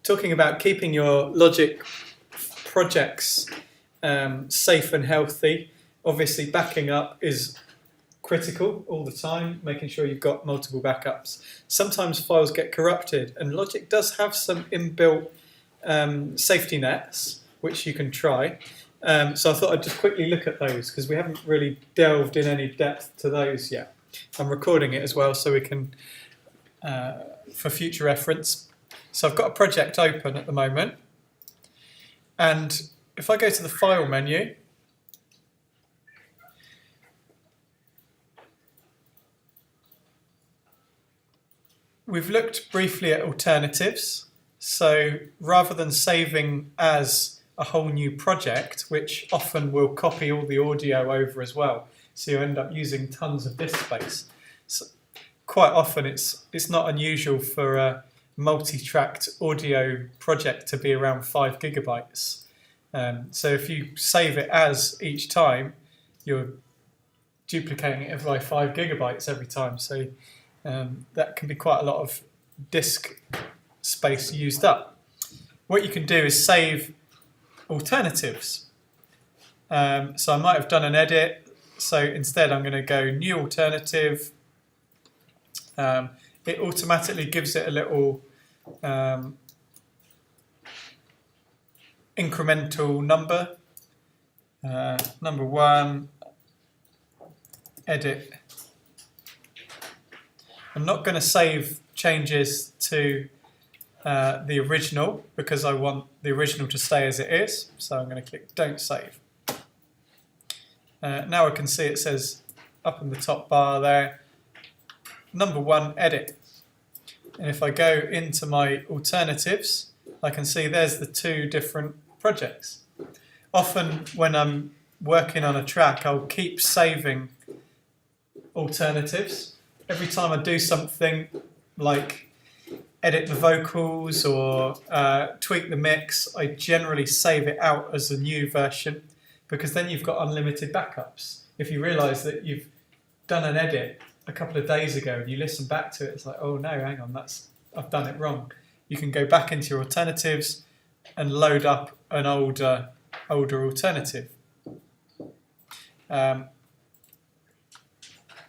talking about keeping your Logic projects safe and healthy. Obviously, backing up is critical all the time, making sure you've got multiple backups. Sometimes files get corrupted, and Logic does have some inbuilt safety nets, which you can try. So I thought I'd just quickly look at those because we haven't really delved in any depth to those yet. I'm recording it as well so we can, for future reference. So I've got a project open at the moment, and if I go to the File menu, we've looked briefly at alternatives. So rather than saving as a whole new project, which often will copy all the audio over as well, so you end up using tons of disk space. So quite often it's not unusual for a multi-tracked audio project to be around 5 gigabytes. So if you save it as each time, you're duplicating it by 5 gigabytes every time. So that can be quite a lot of disk space used up. What you can do is save alternatives. So I might have done an edit. So instead I'm going to go new alternative. It automatically gives it a little incremental number. Number 1, edit. I'm not going to save changes to the original because I want the original to stay as it is. So I'm going to click Don't Save. Now I can see it says up in the top bar there, number 1, edit. And if I go into my alternatives, I can see there's the 2 different projects. Often when I'm working on a track, I'll keep saving alternatives. Every time I do something like edit the vocals or tweak the mix, I generally save it out as a new version because then you've got unlimited backups. If you realise that you've done an edit a couple of days ago and you listen back to it, it's like, oh no, hang on, I've done it wrong. You can go back into your alternatives and load up an older alternative.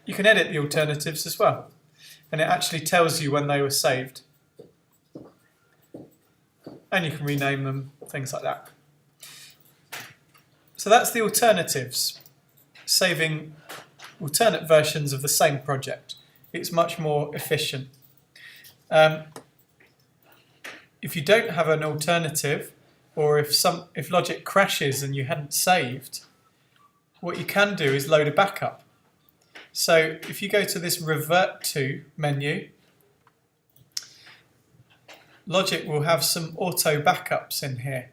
You can edit the alternatives as well, and it actually tells you when they were saved. And you can rename them, things like that. So that's the alternatives, saving alternate versions of the same project. It's much more efficient. If you don't have an alternative, or if Logic crashes and you hadn't saved, what you can do is load a backup. So if you go to this Revert To menu, Logic will have some auto backups in here.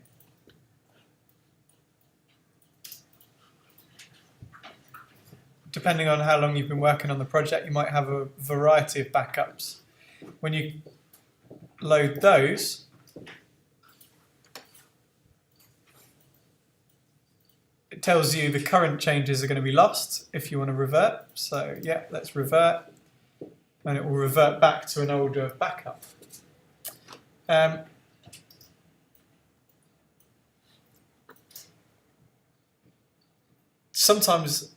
Depending on how long you've been working on the project, you might have a variety of backups. When you load those, it tells you the current changes are going to be lost if you want to revert. So yeah, let's revert, and it will revert back to an older backup. Sometimes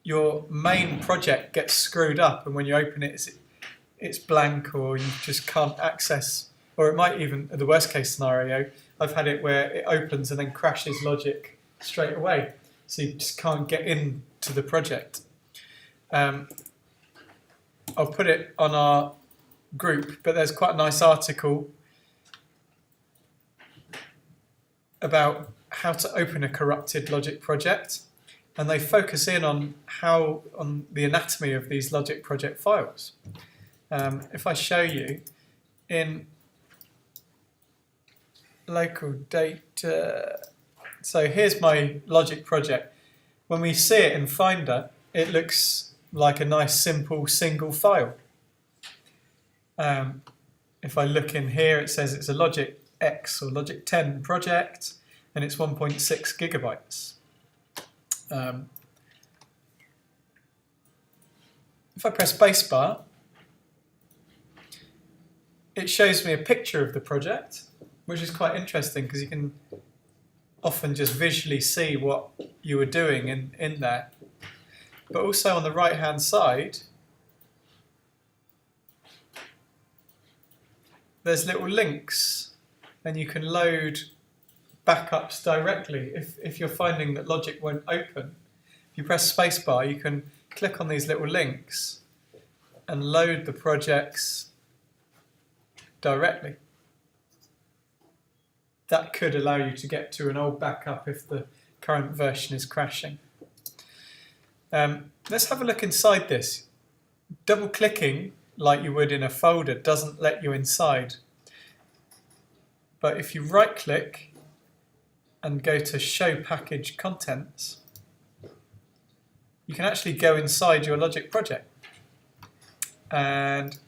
your main project gets screwed up, and when you open it, it's blank, or you just can't access, or it might even, the worst case scenario, I've had it where it opens and then crashes Logic straight away, so you just can't get into the project. I'll put it on our group, but there's quite a nice article about how to open a corrupted Logic project, and they focus in on the anatomy of these Logic project files. If I show you in local data, so here's my Logic project. When we see it in Finder, it looks like a nice simple single file. If I look in here, it says it's a Logic X or Logic 10 project, and it's 1.6 gigabytes. If I press spacebar, it shows me a picture of the project, which is quite interesting because you can often just visually see what you were doing in there. But also on the right hand side, there's little links, and you can load backups directly. If you're finding that Logic won't open, if you press spacebar, you can click on these little links and load the projects directly. That could allow you to get to an old backup if the current version is crashing. Let's have a look inside this. Double clicking like you would in a folder doesn't let you inside. But if you right click and go to show package contents, you can actually go inside your Logic project. And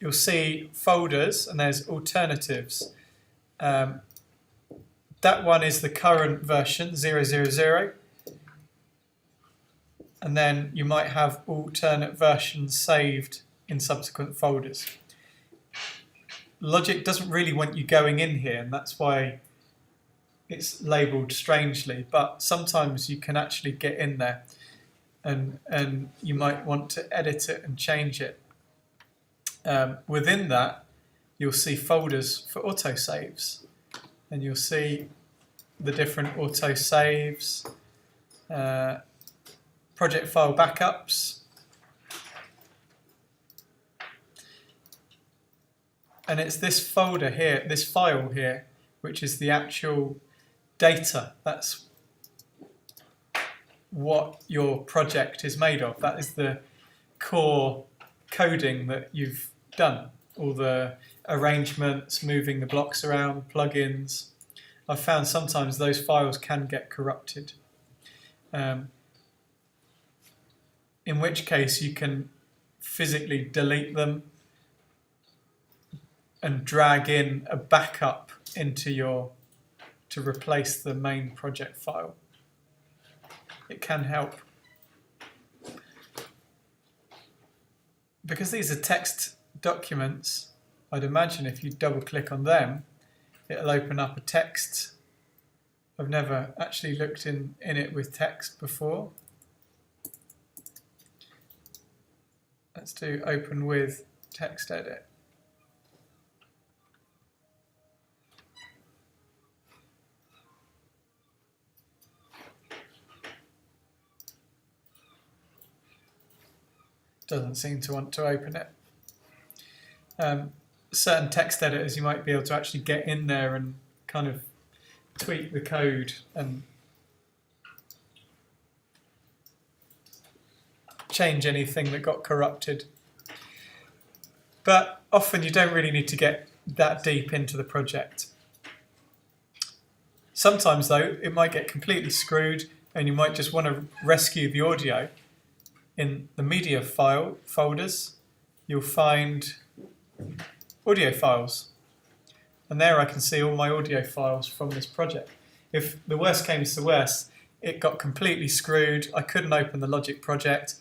you'll see folders, and there's alternatives. That one is the current version, 000. And then you might have alternate versions saved in subsequent folders. Logic doesn't really want you going in here, and that's why it's labelled strangely, but sometimes you can actually get in there, and you might want to edit it and change it. Within that, you'll see folders for autosaves, and you'll see the different autosaves, project file backups, and it's this folder here, this file here, which is the actual data. That's what your project is made of. That is the core coding that you've done. All the arrangements, moving the blocks around, plugins. I've found sometimes those files can get corrupted. In which case you can physically delete them and drag in a backup into to replace the main project file. It can help. Because these are text documents, I'd imagine if you double click on them, it'll open up a text. I've never actually looked in it with text before. Let's do open with text edit. Doesn't seem to want to open it. Certain text editors, you might be able to actually get in there and kind of tweak the code and change anything that got corrupted. But often you don't really need to get that deep into the project. Sometimes though, it might get completely screwed and you might just want to rescue the audio. In the media file folders, you'll find audio files. And there I can see all my audio files from this project. If the worst came to the worst, it got completely screwed, I couldn't open the Logic project,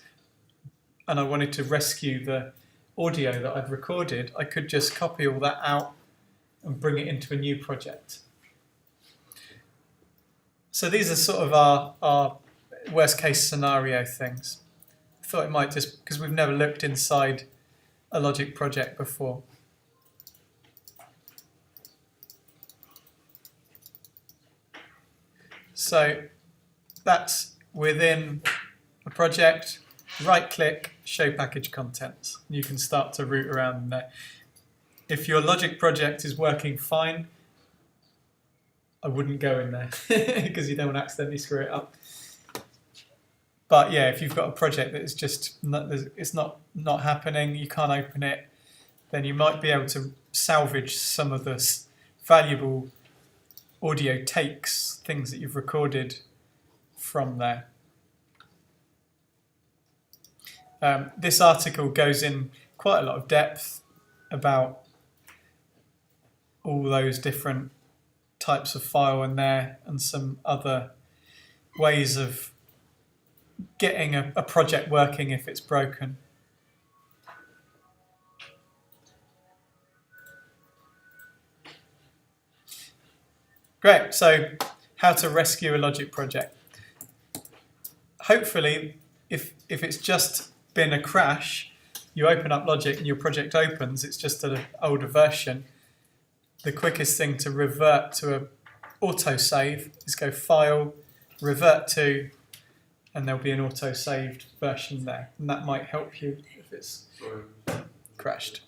and I wanted to rescue the audio that I'd recorded, I could just copy all that out and bring it into a new project. So these are sort of our worst case scenario things. I thought it might just, because we've never looked inside a Logic project before. So that's within a project, right click, show package contents. You can start to root around there. If your Logic project is working fine, I wouldn't go in there because you don't want to accidentally screw it up. But yeah, if you've got a project that is just it's not happening, you can't open it, then you might be able to salvage some of the valuable audio takes, things that you've recorded from there. This article goes in quite a lot of depth about all those different types of file in there and some other ways of getting a project working if it's broken. Great. So, how to rescue a Logic project. Hopefully, if it's just been a crash, you open up Logic and your project opens, it's just an older version. The quickest thing to revert to an autosave is go File, Revert to, and there'll be an auto-saved version there. And that might help you if it's crashed.